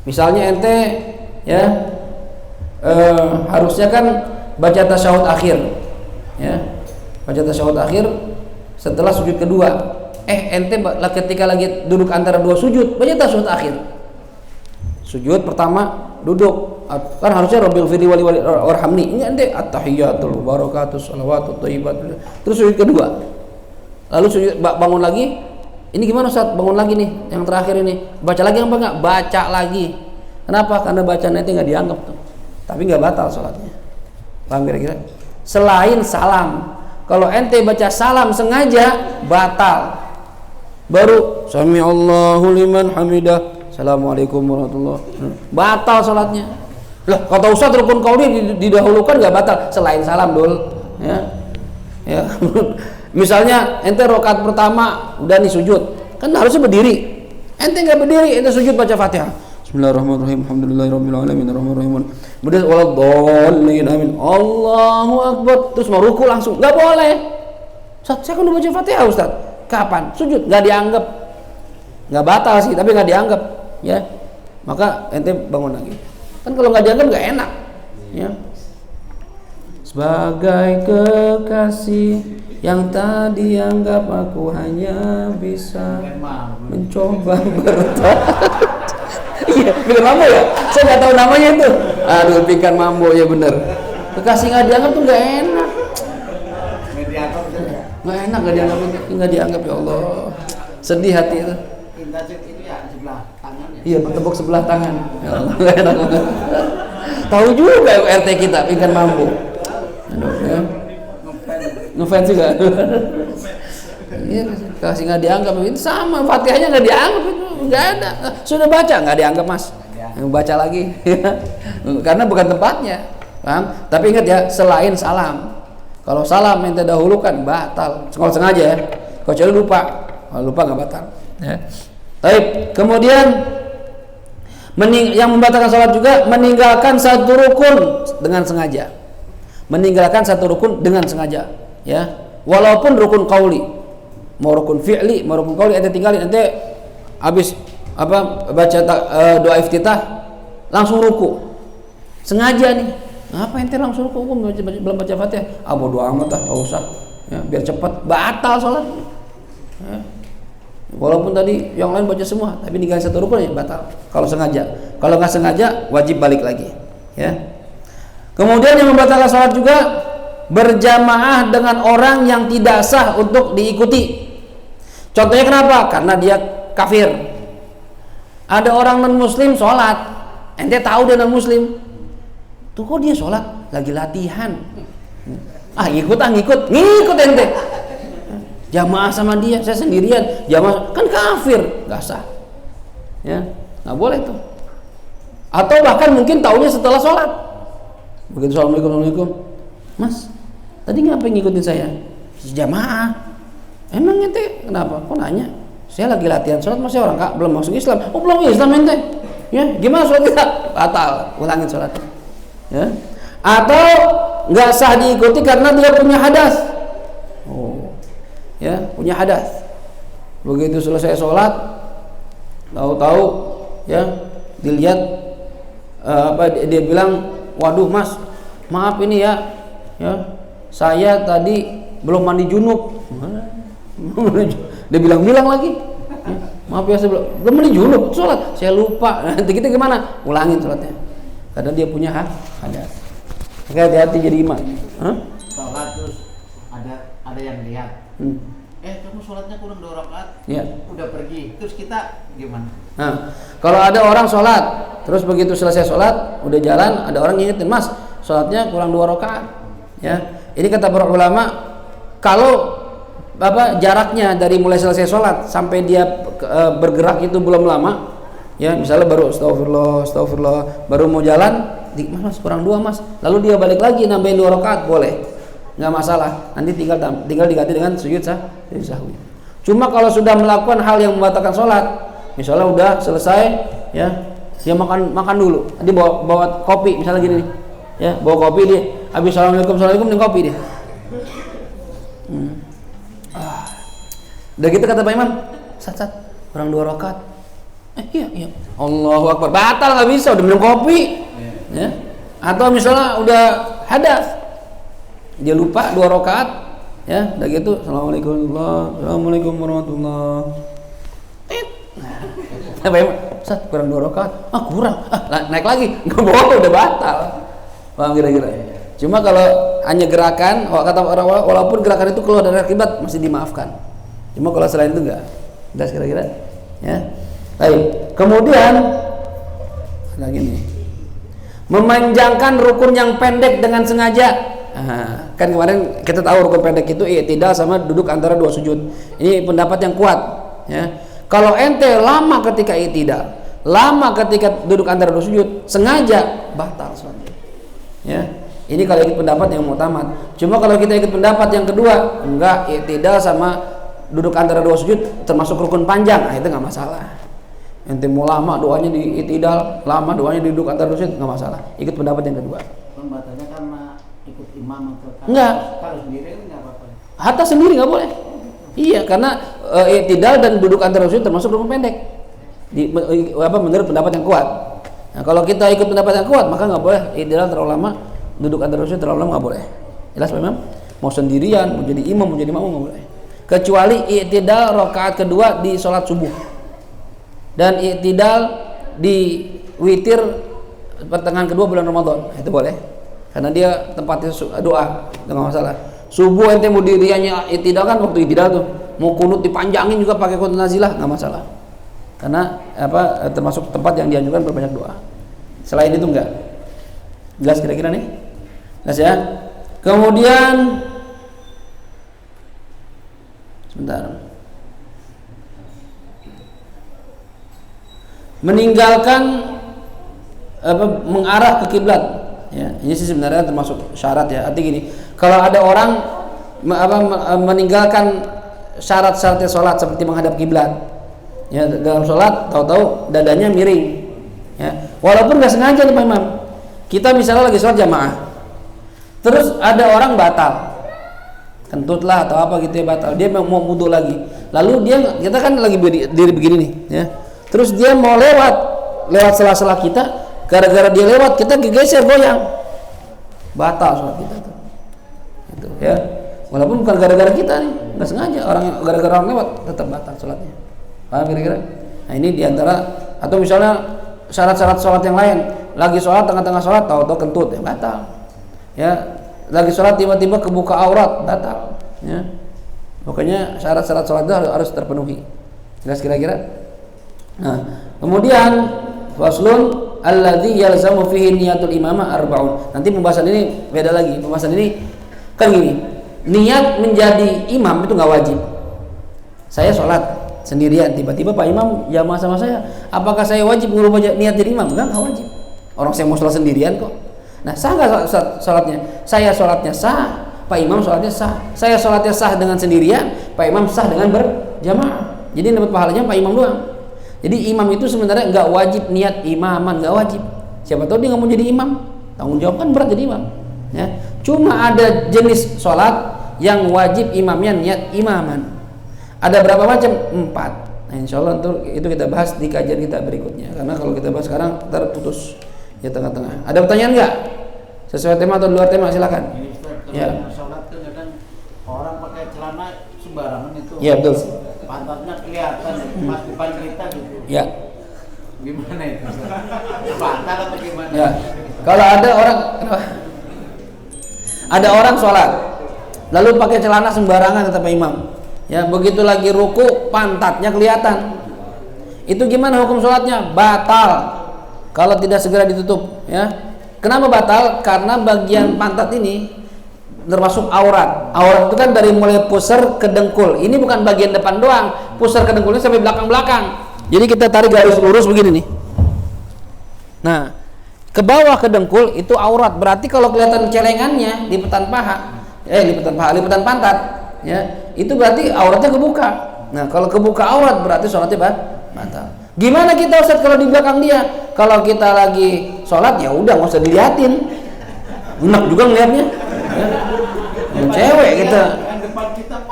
Misalnya ente, ya, harusnya kan baca tasyahud akhir, ya, baca tasyahud akhir setelah sujud kedua. Ente ketika lagi duduk antara dua sujud baca tasyahud akhir. Sujud pertama duduk, kan harusnya rabbil firli wali warhamni. Ini ente at-tahiyatul barakatus shalawatut thayyibat. Terus sujud kedua. Lalu sujud bangun lagi. Ini gimana Ustaz? Bangun lagi nih, yang terakhir ini. Baca lagi apa enggak? Baca lagi. Kenapa? Karena bacaan ente enggak dianggap tuh. Tapi enggak batal salatnya. Paham kira-kira? Selain salam. Kalau ente baca salam sengaja batal. Baru sami Allahu liman hamidah, assalamualaikum warahmatullahi wabarakatuh, batal salatnya. Lah kata Ustaz rukun qauli didahulukan nggak batal selain salam dul, ya. Ya. Misalnya ente rakaat pertama udah nih sujud, kan harusnya berdiri. Ente nggak berdiri, ente sujud baca Fatihah. Bismillahirrahmanirrahim. Alhamdulillahirabbil alamin arrahmanirrahim. Kemudian waladhdallin amin. Allahu akbar. Terus mau ruku langsung. Nggak boleh. Ustaz, saya kan udah baca Fatihah, Ustaz. Kapan? Sujud, nggak dianggap. Nggak batal sih, tapi nggak dianggap, ya. Maka ente bangun lagi. Kan kalau nggak dianggap nggak enak, ya. Sebagai kekasih yang tak dianggap, aku hanya bisa mencoba bertahan. Iya, Pingkan Mambo ya? Saya nggak tahu namanya itu. Aduh, Pingkan Mambo ya bener. Kekasih nggak dianggap tuh nggak enak. Nggak enak nggak dianggap ya Allah. Sedih hati itu. Ini ya sebelah tangan ya. Iya, bertepuk sebelah tangan. Ya Allah, nggak enak banget. Tahu juga RT kita Pingkan Mambo. Aduh, ya. Ngefans juga. Iya, kasih nggak dianggap itu sama, Fatihahnya nggak dianggap itu nggak ada. Sudah baca nggak dianggap Mas, baca lagi, karena bukan tempatnya, paham? Tapi ingat ya, selain salam, kalau salam yang terdahulukan batal, kalau sengaja ya, kecuali lupa, kalau lupa nggak batal. Ya. Baik, kemudian yang membatalkan salat juga meninggalkan satu rukun dengan sengaja, meninggalkan satu rukun dengan sengaja, ya, walaupun rukun qauli. Mau rukun fi'li, mau rukun qauli ente tinggalin, ente habis baca doa iftitah langsung ruku. Sengaja nih. Ngapa ente langsung ruku? Belum baca Fatihah. Bodo amat enggak usah. Ya, biar cepat batal salat. Ya. Walaupun tadi yang lain baca semua, tapi ninggalin satu rukun ya batal. Kalau sengaja. Kalau nggak sengaja wajib balik lagi, ya. Kemudian yang membatalkan salat juga berjamaah dengan orang yang tidak sah untuk diikuti. Contohnya kenapa? Karena dia kafir. Ada orang non muslim sholat, ente tahu dia non muslim, tuh kok dia sholat lagi latihan, ngikut ente, jamaah sama dia, saya sendirian, jamaah kan kafir, nggak sah, ya nggak boleh tuh. Atau bahkan mungkin taunya setelah sholat, begitu assalamualaikum, Mas, tadi ngapain ngikutin saya? Jamaah. Emang ente kenapa? Kok nanya? Saya lagi latihan sholat, masih orang kak belum masuk Islam. Oh belum Islam ente? Ya gimana sholat kita? Batal, ulangin sholat. Ya. Atau nggak sah diikuti karena dia punya hadas. Oh, ya punya hadas. Begitu selesai sholat, tahu-tahu ya dilihat dia bilang, waduh Mas, maaf ini ya, saya tadi belum mandi junub. Dia bilang lagi, maaf ya saya belum mandi junub sholat, saya lupa. Nanti kita gimana? Ulangin sholatnya, karena dia punya hadas. Oke, hati-hati jadi imam. Sholat terus ada yang lihat. Kamu sholatnya kurang 2 rakaat. Ya. Udah pergi. Terus kita gimana? Nah, kalau ada orang sholat, terus begitu selesai sholat, udah jalan, ada orang ngingetin, Mas, sholatnya kurang 2 rakaat. Ya, ini kata para ulama, kalau jaraknya dari mulai selesai sholat sampai dia bergerak itu belum lama, ya misalnya baru astagfirullah baru mau jalan, Mas kurang 2 Mas, lalu dia balik lagi nambahin 2 rakaat boleh, nggak masalah, nanti tinggal diganti dengan sujud sahwi. Cuma kalau sudah melakukan hal yang membatalkan sholat, misalnya udah selesai, ya, dia makan dulu. Dia bawa kopi, misalnya gini nih, ya, bawa kopi dia. Habis assalamualaikum minum kopi dia. Udah gitu kata Pak Imam, sat, orang 2 rakaat. Iya. Allahu Akbar, batal nggak bisa, udah minum kopi, ya. Atau misalnya udah hadas, dia lupa 2 rakaat, ya, udah gitu, assalamualaikum warahmatullah. Apa ya? Sat, kurang 2 rakaat. Kurang. Naik lagi. Nggak boleh, udah batal. Paham kira-kira? Cuma kalau hanya gerakan, kata orang walaupun gerakan itu keluar dari akibat masih dimaafkan. Cuma kalau selain itu enggak. Jelas kira-kira? Ya. Baik. Kemudian lagi nih. Memanjangkan rukun yang pendek dengan sengaja. Kan kemarin kita tahu rukun pendek itu i'tidal sama duduk antara 2 sujud. Ini pendapat yang kuat, ya. Kalau ente lama ketika i'tidal, lama ketika duduk antara 2 sujud, sengaja batal sholatnya. Ya. Ini kalau ikut pendapat yang mu'tamad. Cuma kalau kita ikut pendapat yang kedua, enggak, i'tidal sama duduk antara 2 sujud termasuk rukun panjang. Itu enggak masalah. Ente mau lama doanya di i'tidal, lama doanya di duduk antara 2 sujud, enggak masalah. Ikut pendapat yang kedua. Pembatalnya karena ikut imam atau enggak. Kalau sendiri enggak apa-apa. Hatta sendiri enggak boleh. Iya, karena i'tidal dan duduk antara sujud termasuk rukun pendek. Menurut pendapat yang kuat. Nah, kalau kita ikut pendapat yang kuat, maka enggak boleh i'tidal terlalu lama, duduk antara sujud terlalu lama, enggak boleh. Jelas memang? Mau sendirian, mau jadi imam, mau jadi makmum enggak boleh. Kecuali i'tidal rakaat kedua di sholat subuh. Dan i'tidal di witir pertengahan kedua bulan Ramadan. Itu boleh. Karena dia tempatnya doa, enggak masalah. Subuh ente mau diriannya i'tidal kan, waktu i'tidal tuh mau kunut dipanjangin juga pakai kunut nazilah, nggak masalah. Karena termasuk tempat yang dianjurkan berbanyak doa. Selain itu enggak. Jelas kira-kira nih? Jelas ya? Kemudian sebentar. Meninggalkan mengarah ke kiblat. Ya, ini sih sebenarnya termasuk syarat ya. Artinya gini, kalau ada orang meninggalkan syarat-syaratnya sholat seperti menghadap kiblat, ya, dalam sholat tahu-tahu dadanya miring, ya, walaupun nggak sengaja nih Pak Imam, kita misalnya lagi sholat jamaah, terus ada orang batal, kentut lah atau apa gitu ya, batal, dia mau wudu lagi, lalu kita kan lagi berdiri begini nih, ya, terus dia mau lewat sela-sela kita, gara-gara dia lewat kita geser goyang, batal sholat kita tuh, gitu, ya, walaupun bukan gara-gara kita nih, nggak sengaja, gara-gara orang lewat tetap batal sholatnya. Paham kira-kira? Nah ini diantara, atau misalnya syarat-syarat sholat yang lain, lagi sholat tengah-tengah sholat tahu-tahu kentut, ya batal, ya, lagi sholat tiba-tiba kebuka aurat, batal, ya, pokoknya syarat-syarat sholat itu harus terpenuhi. Jelas kira-kira? Nah kemudian faslun alladzi yalzamu fihi niyatul imamah arba'un. Nanti pembahasan ini beda lagi. Pembahasan ini kan gini, niat menjadi imam itu nggak wajib. Saya sholat sendirian, tiba-tiba Pak Imam jamaah sama saya, apakah saya wajib merubah niat jadi imam? Enggak wajib. Orang saya mau sholat sendirian kok. Nah sah nggak sholatnya? Saya sholatnya sah, Pak Imam sholatnya sah. Saya sholatnya sah dengan sendirian, Pak Imam sah dengan berjamaah. Jadi dapat pahalanya Pak Imam doang. Jadi imam itu sebenarnya nggak wajib niat imaman, nggak wajib. Siapa tahu dia nggak mau jadi imam, tanggung jawab kan berat jadi imam. Ya. Cuma ada jenis sholat yang wajib imamnya niat imaman. Ada berapa macam? 4. Nah, insya Allah itu kita bahas di kajian kita berikutnya. Karena kalau kita bahas sekarang terputus ya tengah-tengah. Ada pertanyaan nggak? Sesuai tema atau luar tema silakan. Ya. Sholat tuh kadang orang pakai celana sembarangan itu. Iya betul. Pantatnya kelihatan pas depan kita gitu. Ya. Gimana itu? Batal atau gimana? Ya. Kalau ada orang sholat lalu pakai celana sembarangan kata Pak Imam. Ya, begitu lagi ruku pantatnya kelihatan. Itu gimana hukum sholatnya? Batal. Kalau tidak segera ditutup, ya. Kenapa batal? Karena bagian pantat ini termasuk aurat. Aurat itu kan dari mulai pusar ke dengkul. Ini bukan bagian depan doang. Pusar ke dengkulnya sampai belakang-belakang. Jadi kita tarik garis lurus begini nih. Nah, ke bawah ke dengkul itu aurat. Berarti kalau kelihatan celengannya lipatan pantat, ya, itu berarti auratnya kebuka. Nah kalau kebuka aurat berarti sholatnya batal. Gimana kita Ustaz kalau di belakang dia? Kalau kita lagi sholat ya udah nggak usah diliatin. Enak juga ngeliatnya. Ya. Cewek kita.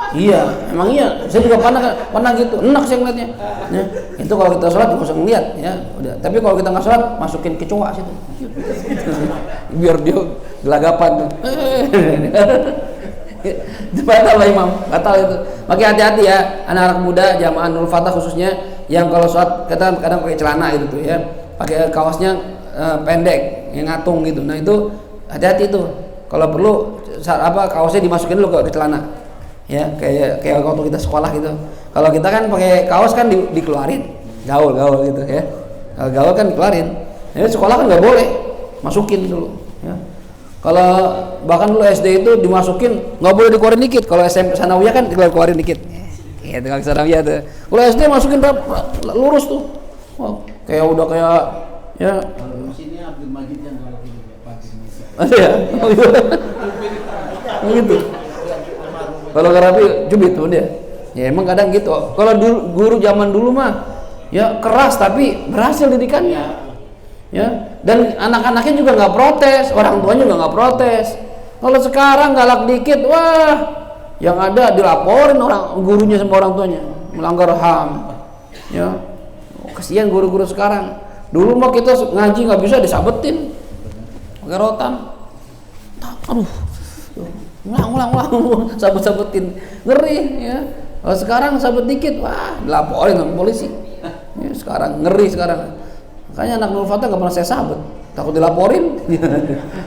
Iya, emang iya. Saya juga pernah gitu. Enak saya ngeliatnya. Ya. Itu kalau kita sholat nggak usah ngeliat ya. Udah. Tapi kalau kita nggak sholat masukin kecoa situ. Biar dia gelagapan tuh. Itu batal lah Imam, batal itu. Makanya hati-hati ya anak-anak muda jamaah Nurul Fatah khususnya yang kalau sholat kadang pakai celana gitu tuh ya, pakai kaosnya pendek yang ngatung gitu. Nah itu hati-hati tuh. Kalau perlu kaosnya dimasukin dulu ke celana. Ya kayak waktu kita sekolah gitu. Kalau kita kan pakai kaos kan dikeluarin, gaul gitu ya. Kalau gaul kan dikeluarin. Jadi sekolah kan nggak boleh, masukin dulu. Ya. Kalau bahkan dulu SD itu dimasukin nggak boleh dikeluarin dikit. Kalau SMP sanawiyah kan dikeluarin dikit. Ya kalau sanawiyah tuh. Kalau SD masukin lurus tuh. Wah, udah kayak ya. Kalau sini Abdul Majid yang kalau gitu Pak. Ada ya? Gitu. Kalau Karabi cubit tuh dia. Ya emang kadang gitu. Kalau guru zaman dulu mah ya keras tapi berhasil didikannya. Ya, dan anak-anaknya juga nggak protes, orang tuanya juga nggak protes. Kalau sekarang galak dikit, wah, yang ada dilaporin orang gurunya sama orang tuanya melanggar HAM. Ya, kasihan guru-guru sekarang. Dulu mah kita ngaji nggak bisa disabetin, pakai rotan. Aduh, ulang, sabet-sabetin, ngeri ya. Kalau sekarang sabet dikit, wah, dilaporin sama polisi. Ya, sekarang ngeri sekarang. Makanya anak Nurul Fatah nggak pernah saya sabet, takut dilaporin.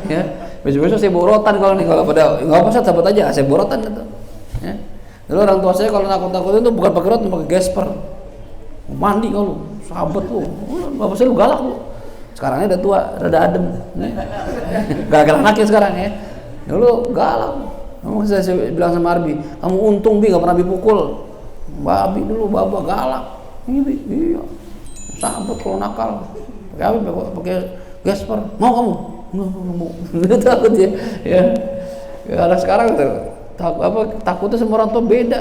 Ya, besok-besok saya borotan kalau pada nggak apa saya sabet aja, saya borotan gitu. Ya. Dulu orang tua saya kalau nakut-nakutin itu bukan pakai rotan, pakai gesper. Mandi kalau sabet lu, bapak saya lu galak lu. Sekarangnya udah tua, rada adem. Galak anaknya sekarang ya. Dulu galak. Kamu saya bilang sama Arbi, kamu untung Bi nggak pernah dipukul. Babi dulu bapak galak. Iya. Sabet kalau nakal. Pakai gesper. Mau kamu? Nggak mau. Takut ya. Ya anak sekarang tuh takutnya sama orang tua beda.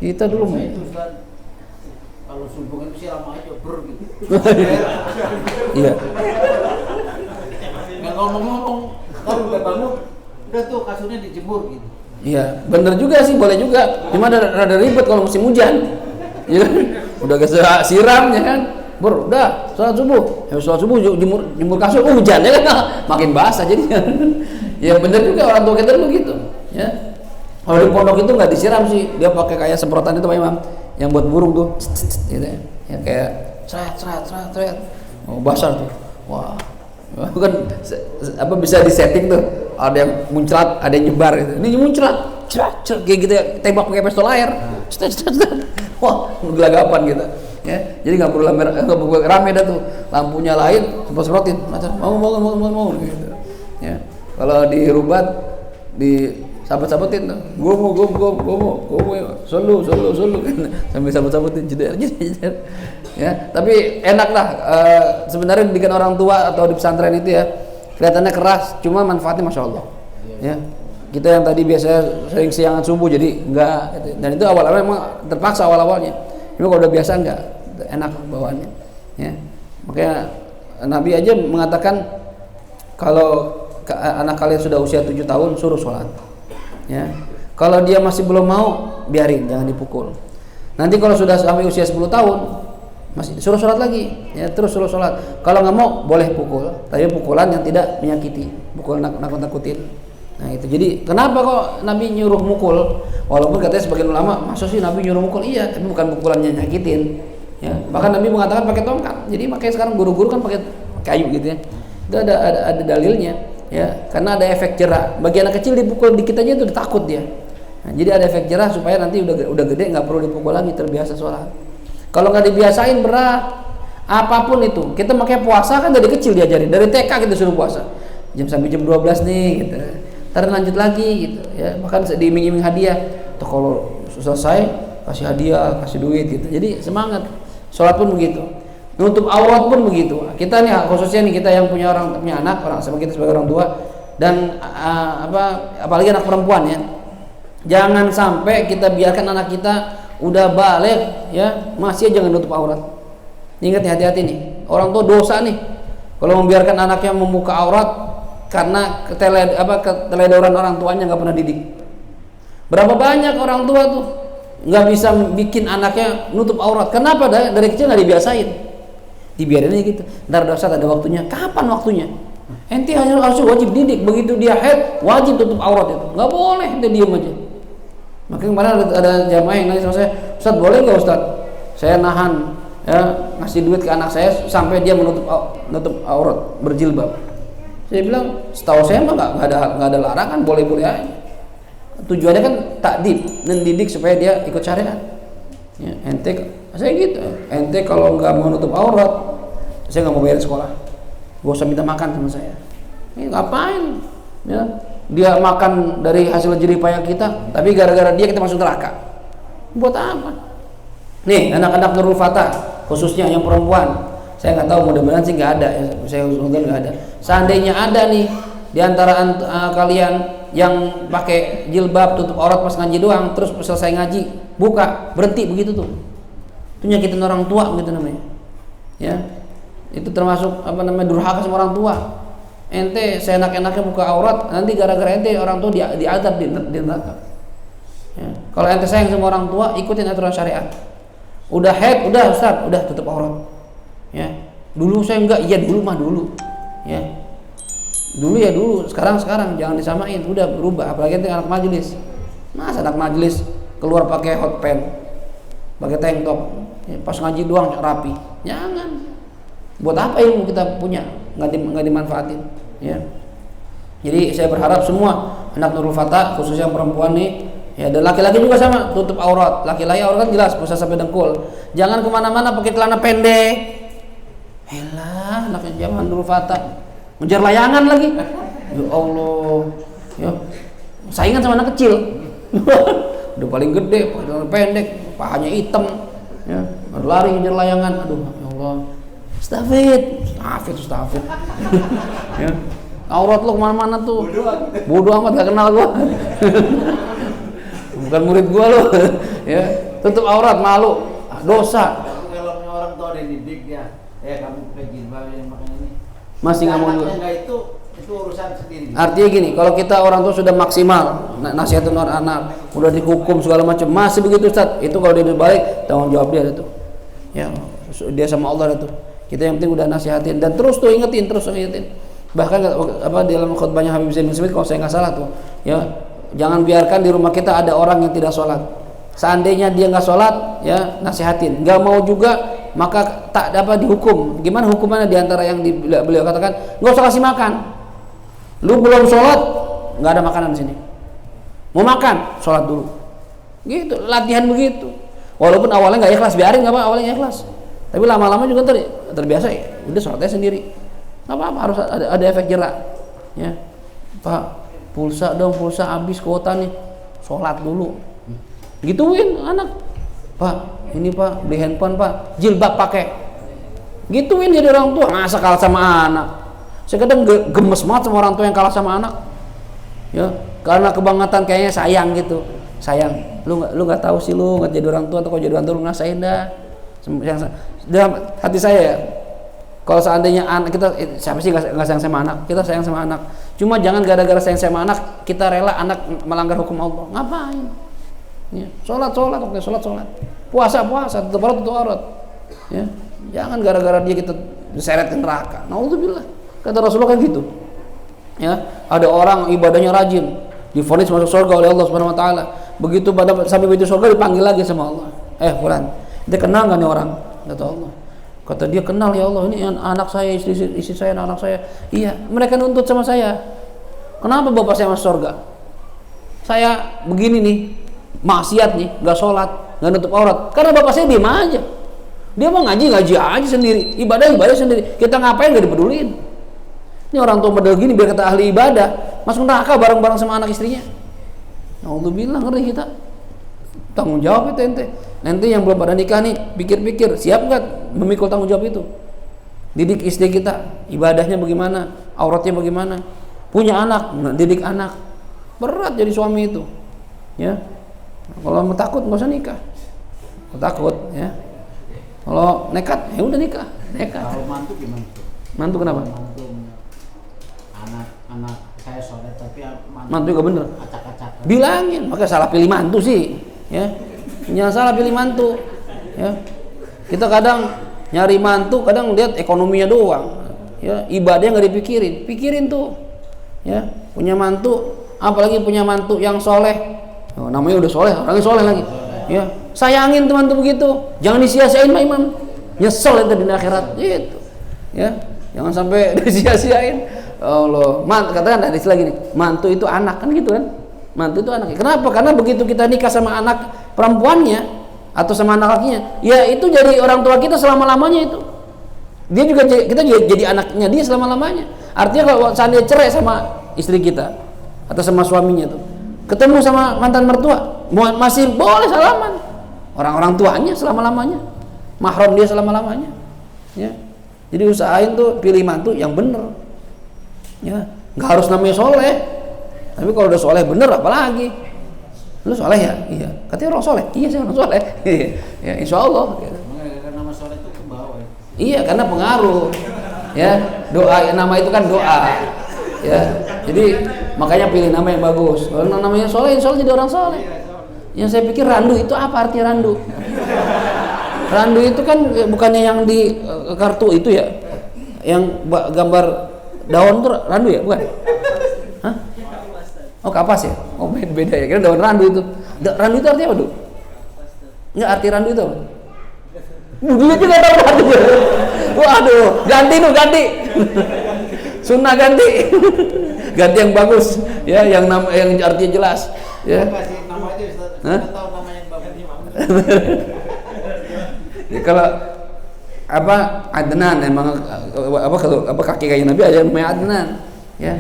Kita dulu mah. Kalau subuh itu siram aja gitu. Iya. Nggak ngomong-ngomong, kalau udah bangun, udah tuh kasurnya dijemur gitu. Iya, bener juga sih, boleh juga. Cuma rada ribet kalau musim hujan. Ya kan? Udah gak siram ya kan? Udah sholat subuh. Ya sholat subuh jemur kasur, hujan ya kan? Makin basah jadinya. Ya bener juga orang tua kita dulu gitu. Ya. Kalau di pondok itu nggak disiram sih, dia pakai kayak semprotan itu Pak Imam, yang buat burung tuh, gitu ya. Ya kayak seret. Oh, basah tuh. Wah. Kan bisa disetting tuh. Ada yang muncrat, ada yang nyebar gitu. Ini muncrat, kayak gitu ya, tembak pakai pistol air. Wah, gelagapan gitu. Ya, jadi nggak perlu rame dah tuh, lampunya lain, semprotin, mau gitu. Ya, kalau di Rubat di sabet-sabetin tuh, gue mau, solo, sambil sabet-sabetin jeder. Ya, tapi enak lah. Sebenarnya didikan orang tua atau di pesantren itu ya, kelihatannya keras, cuma manfaatnya masya Allah. Ya, kita yang tadi biasa sering siangan subuh jadi enggak, dan itu awal-awal memang terpaksa awal-awalnya. Cuma kalau udah biasa enggak, enak bawaannya. Ya, makanya Nabi aja mengatakan kalau anak kalian sudah usia 7 tahun suruh sholat. Ya, kalau dia masih belum mau biarin, jangan dipukul. Nanti kalau sudah sampai usia 10 tahun masih suruh sholat lagi, ya terus suruh sholat. Kalau nggak mau boleh pukul, tapi pukulan yang tidak menyakiti, pukul nakut-nakutin. Nah itu, jadi kenapa kok Nabi nyuruh mukul? Walaupun katanya sebagian ulama, masa sih Nabi nyuruh mukul? Iya, tapi bukan pukulannya nyakitin. Ya, bahkan Nabi mengatakan pakai tongkat. Jadi makanya sekarang guru-guru kan pakai kayu gitu ya. Itu ada dalilnya, ya, karena ada efek jerah. Bagi anak kecil dipukul dikit aja itu udah takut dia. Nah, jadi ada efek jerah supaya nanti udah gede nggak perlu dipukul lagi, terbiasa sholat. Kalau nggak dibiasain berat, apapun itu. Kita makanya puasa kan dari kecil diajarin, dari TK kita suruh puasa. Sampai jam 12 nih, gitu. Ntar lanjut lagi, gitu. Ya, bahkan diiming-iming hadiah. Tuh kalau selesai kasih hadiah, kasih duit, gitu. Jadi semangat. Sholat pun begitu. Nutup aurat pun begitu. Kita nih khususnya nih kita yang punya anak, sama kita sebagai orang tua dan apalagi anak perempuan ya. Jangan sampai kita biarkan anak kita udah balik ya masih jangan nutup aurat. Ingat nih, hati-hati nih, orang tua dosa nih kalau membiarkan anaknya membuka aurat karena keteledoran orang tuanya nggak pernah didik. Berapa banyak orang tua tuh nggak bisa bikin anaknya nutup aurat. Kenapa? Dari kecil nggak dibiasain, dibiarin aja gitu. Ntar dosa ada waktunya. Kapan waktunya? Ente harus wajib didik. Begitu dia haid wajib tutup aurat itu. Nggak boleh dia diem aja. Makanya kemarin ada jamaah yang nanya sama saya, Ustaz boleh nggak Ustaz? Saya nahan ya ngasih duit ke anak saya sampai dia menutup aurat berjilbab. Saya bilang setahu saya mah nggak ada larangan, boleh-boleh aja. Tujuannya kan takdib, mendidik supaya dia ikut syariat. Ya, ente saya gitu, ente kalau nggak mau nutup aurat, saya nggak mau bayar sekolah. Gak usah minta makan sama saya. Ini ngapain? Ya, dia makan dari hasil jerih payah kita, tapi gara-gara dia kita masuk neraka. Buat apa? Nih anak-anak Nurul Fatah, khususnya yang perempuan, saya nggak tahu, mudah-mudahan sih nggak ada. Saya usulkan nggak ada. Seandainya ada nih di antara kalian yang pakai jilbab tutup aurat pas ngaji doang, terus selesai ngaji buka berhenti begitu tuh, itu nyakitin orang tua gitu namanya. Ya, itu termasuk durhaka sama orang tua. Ente seenak-enaknya buka aurat, nanti gara-gara ente orang tua diazab di neraka. Ya. Kalau ente sayang sama orang tua, ikutin aturan syariat. Udah haid, udah Ustaz, udah tutup aurat. Ya. Dulu saya enggak, iya dulu mah dulu. Ya. Dulu ya dulu, sekarang jangan disamain, udah berubah. Apalagi ente anak majelis. Masa anak majelis keluar pakai hot pants, pakai tank top, ya, pas ngaji doang rapi. Jangan. Buat apa ilmu kita punya nggak dimanfaatin, ya. Jadi saya berharap semua anak Nurul Fatah, khususnya yang perempuan nih, ya, dan laki-laki juga sama, tutup aurat. Laki-laki aurat kan jelas bisa sampai dengkul. Jangan kemana-mana pakai celana pendek. Elah, anaknya zaman Nurul Fatah ngejar layangan lagi. Ya Allah, ya saingan sama anak kecil. Udah paling gede, pakai celana pendek, pahanya hitam, ya, lari ngejar layangan. Aduh, ya Allah. Stafid. Ya. Aurat lo kemana-mana tuh. Bodoh amat, gak kenal gua. Bukan murid gua lo. Ya, tutup aurat, malu, dosa. Kalau orang tua ada didik ya, kamu pakai jilbab yang makan ini. Masih nggak mau juga. Itu urusan sendiri. Artinya gini, kalau kita orang tua sudah maksimal nasihatin orang anak, udah dihukum segala macam, masih begitu Ustaz, itu kalau dia balik tanggung jawab dia itu. Ya, dia sama Allah itu. Kita yang penting udah nasihatin dan terus ingetin. Bahkan dalam khutbahnya Habib Zain bin Smith kalau saya nggak salah tuh, ya, jangan biarkan di rumah kita ada orang yang tidak sholat. Seandainya dia nggak sholat, ya nasihatin. Nggak mau juga, maka tak dapat dihukum. Gimana hukumannya diantara yang beliau katakan? Nggak usah kasih makan. Lu belum sholat, nggak ada makanan di sini. Mau makan, sholat dulu. Gitu, latihan begitu. Walaupun awalnya nggak ikhlas, biarin nggak apa, awalnya ikhlas. Tapi lama-lama juga terbiasa, ya udah sholatnya sendiri, nggak apa-apa, harus ada efek jerak, ya. Pak, pulsa habis kuota nih, sholat dulu, gituin anak. Pak, ini Pak beli handphone Pak, jilbab pakai, gituin jadi orang tua. Masa kalah sama anak? Saya kadang gemes banget sama orang tua yang kalah sama anak, ya, karena kebangetan kayaknya sayang gitu. Sayang, lu nggak tahu sih, lu nggak jadi orang tua, atau kalau jadi orang tua lu ngerasain dah. Yang dalam hati saya ya, kalau seandainya anak kita, siapa sih nggak sayang sama anak? Kita sayang sama anak. Cuma jangan gara-gara sayang sama anak kita rela anak melanggar hukum Allah. Ngapain? Ya, sholat, oke, sholat. Puasa, tutup aurat. Ya, jangan gara-gara dia kita diseret ke neraka. Naudzubillah. Kata Rasulullah kan gitu. Ya, ada orang ibadahnya rajin, divonis masuk surga oleh Allah Subhanahu Wa Taala. Begitu sampai pintu surga dipanggil lagi sama Allah. Fulan, dia kenal nggak nih orang? Kata Allah. Kata dia, kenal ya Allah, ini anak saya, istri saya, anak saya. Iya, mereka nuntut sama saya. Kenapa bapak saya masuk surga? Saya begini nih, maksiat nih, nggak sholat, nggak nutup aurat. Karena bapak saya diem aja. Dia mau ngaji aja sendiri, ibadah sendiri. Kita ngapain nggak dipeduliin? Ini orang tua model gini biar kata ahli ibadah, masuk neraka bareng-bareng sama anak istrinya. Alhamdulillah, ngeri kita. Tanggung jawab itu ente. Nanti yang belum pada nikah nih, pikir-pikir, siap nggak memikul tanggung jawab itu? Didik istri kita, ibadahnya bagaimana, auratnya bagaimana. Punya anak, didik anak. Berat jadi suami itu. Ya, kalau mau takut nggak usah nikah. takut ya. Kalau nekat ya udah nikah, nekat. Kalau mantu gimana? Mantu kenapa? Mantu anak saya soleh tapi Mantu juga bener. acak-acakan. Bilangin, maka salah pilih mantu sih, ya. Jangan salah pilih mantu, ya. Kita kadang nyari mantu, kadang lihat ekonominya doang, ya. Ibadahnya nggak dipikirin, pikirin tuh, ya. Punya mantu, apalagi punya mantu yang soleh, oh, namanya udah soleh, orangnya soleh lagi, ya. Sayangin teman-teman begitu, jangan disia-siain Pak Imam, nyesel itu di akhirat, gitu, ya. Jangan sampai disia-siain. Allah, katakan hadis lagi nih, mantu itu anak kan gitu kan, mantu itu anak. Kenapa? Karena begitu kita nikah sama anak perempuannya atau sama anak lakinya, ya itu jadi orang tua kita selama-lamanya itu. Dia juga kita jadi anaknya dia selama-lamanya. Artinya kalau seandainya cerai sama istri kita atau sama suaminya tuh, ketemu sama mantan mertua, masih boleh salaman. Orang-orang tuanya selama-lamanya, mahram dia selama-lamanya, ya. Jadi usahain tuh pilih mantu yang bener, ya. Nggak harus namanya soleh, tapi kalau udah soleh bener apalagi. Lu soleh ya? Iya. Katanya orang soleh. Iya, saya orang soleh. Ya, insya Allah. Karena nama soleh itu ke bawah. Iya, karena pengaruh. Ya, doa nama itu kan doa. Ya, jadi makanya pilih nama yang bagus. Kalau namanya soleh, insya Allah jadi orang soleh. Yang saya pikir randu itu apa artinya randu? Randu itu kan bukannya yang di kartu itu ya, yang gambar daun tuh randu ya, bukan? Hah? Oh kapas ya? Oh beda ya, kira daun randu itu. Randu itu artinya apa tuh? Enggak, arti randu itu apa? Dia juga tahu randu. Waduh, ganti tuh, ganti. Sunnah ganti. Ganti yang bagus, ya, yang artinya jelas. Ya. Kasih nama aja Ustaz. Tahu nama yang bagus. Ya, kalau apa Adnan emang apa kalau apa kaki kayak Nabi ada namanya Adnan, ya.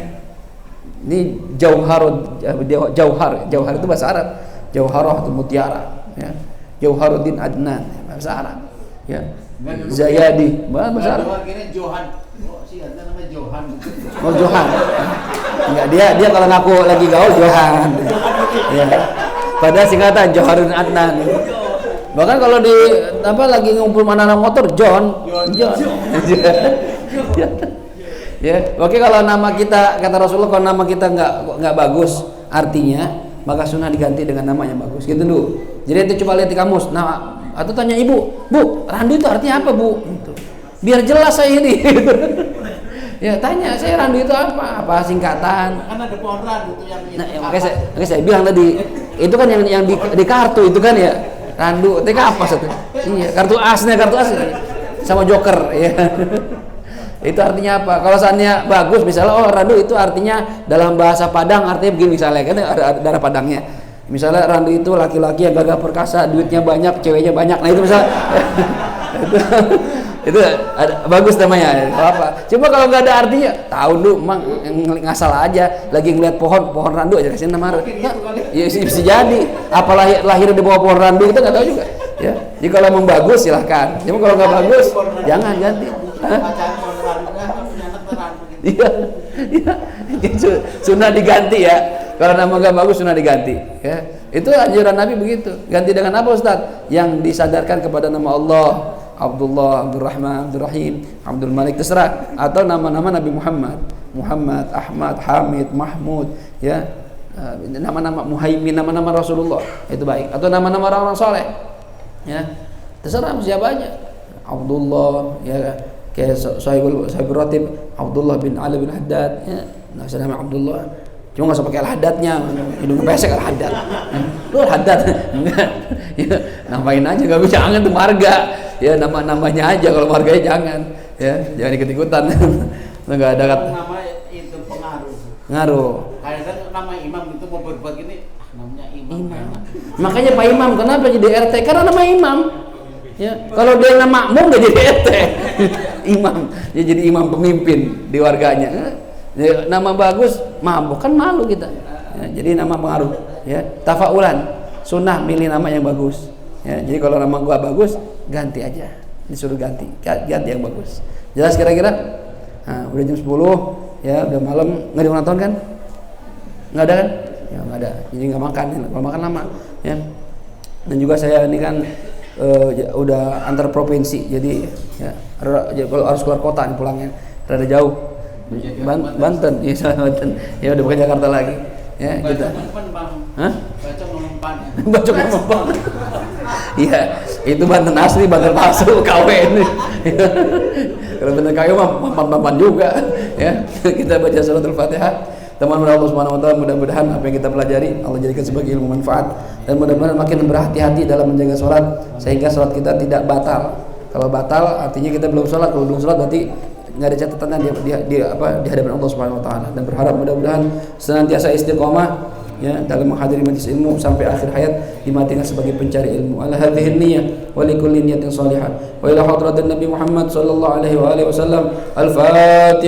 Ini jauhar itu bahasa Arab, jauharah itu mutiara, ya. Jauharuddin Adnan bahasa Arab, ya. Zayadi bahasa Arab. Akhirnya Johan. Oh, si Adnan namanya Johan. Oh Johan. Enggak, dia kalau ngaku lagi gaul Johan. Ya. Padahal singkatan Jauharuddin Adnan. Bahkan kalau di apa lagi ngumpul mana motor John. Ya, oke, kalau nama kita kata Rasulullah kalau nama kita nggak bagus artinya maka sunnah diganti dengan nama yang bagus gitu dulu. Jadi itu coba lihat di kamus, nah atau tanya ibu, Bu, randu itu artinya apa Bu? Gitu. Biar jelas saya ini. Ya tanya saya randu itu apa singkatan? Kan ada pohon randu itu yang Nah, makanya saya bilang tadi itu kan yang di kartu itu kan ya randu, itu apa satu? Iya, kartu as sama joker ya. Itu artinya apa? Kalau seandainya bagus, misalnya randu itu artinya dalam bahasa Padang artinya begini misalnya, kan ada darah Padangnya. Misalnya randu itu laki-laki yang gagah perkasa, duitnya banyak, ceweknya banyak. Nah itu misalnya itu ada, bagus namanya. Apa? Cuma kalau nggak ada artinya, tahu lu emang ngasal aja, lagi ngeliat pohon randu aja kasih nama randu. Ya bisa jadi. Apa lahir di bawah pohon randu kita nggak tahu juga. Ya. Jadi kalau emang bagus silahkan. Cuma kalau nggak bagus, jangan ganti. Iya, sunnah diganti ya. Kalau nama nggak bagus sunnah diganti. Ya, itu anjuran Nabi begitu. Ganti dengan apa Ustaz? Yang disadarkan kepada nama Allah, Abdullah, Abdurrahman, Abdurrahim, Abdul Malik terserah. Atau nama-nama Nabi Muhammad, Ahmad, Hamid, Mahmud, ya, nama-nama Muhaimin, nama-nama Rasulullah itu baik. Atau nama-nama orang-orang soleh, ya, terserah siapa aja. Abdullah, ya. Kayak Sahibul Ratib Abdullah bin Ali bin Haddad, ya, nah nama Abdullah, cuma nggak usah pakai al-haddadnya, hidung pesek al-haddad, lu al-haddad, enggak, ya, namain aja nggak bisa, jangan tuh marga, ya namanya aja, kalau marganya jangan, ya jangan ikut-ikutan, nggak ada kata. Nama itu Ngaruh. Kadang nama imam itu mau berbuat gini, namanya imam. Makanya Pak Imam kenapa jadi RT? Karena nama imam. Ya, kalau dia nama makmum gak jadi RT. Imam, dia jadi imam pemimpin di warganya. Ya, nama bagus, mabuk kan malu kita. Ya, jadi nama pengaruh. Ya, tafaulan, sunnah milih nama yang bagus. Ya, jadi kalau nama gua bagus, ganti aja. Disuruh ganti yang bagus. Jelas kira-kira? Nah, udah jam 10, ya udah malam, nggak ada ulang tahun kan? Nggak ada kan? Ya nggak ada. Jadi nggak makan. Kalau makan lama. Ya. Dan juga saya ini kan udah antar provinsi, jadi ya kalau harus keluar kota nih pulangnya rada jauh. Banten, iya Banten. Ya udah bukan Jakarta lagi. Ya kita. Hah? Bacok ngomong. Iya, itu Banten asli, Banten palsu, KW ini. Kalau bener KW mah mampan juga. Ya, kita baca suratul Fatihah. Teman-teman Allah Subhanahu wa taala, mudah-mudahan apa yang kita pelajari Allah jadikan sebagai ilmu manfaat, dan mudah-mudahan makin berhati-hati dalam menjaga sholat sehingga sholat kita tidak batal. Kalau batal artinya kita belum sholat, kalau belum sholat berarti nggak ada catatannya di hadapan Allah Subhanahu wa taala. Dan berharap mudah-mudahan senantiasa istiqomah ya dalam menghadiri majelis ilmu sampai akhir hayat, dimatikan sebagai pencari ilmu. Ala hadhihi niyyah wa likulli niyyatin shalihah. Wa ila hadratin Nabi Muhammad sallallahu alaihi wasallam. Al-Fatihah.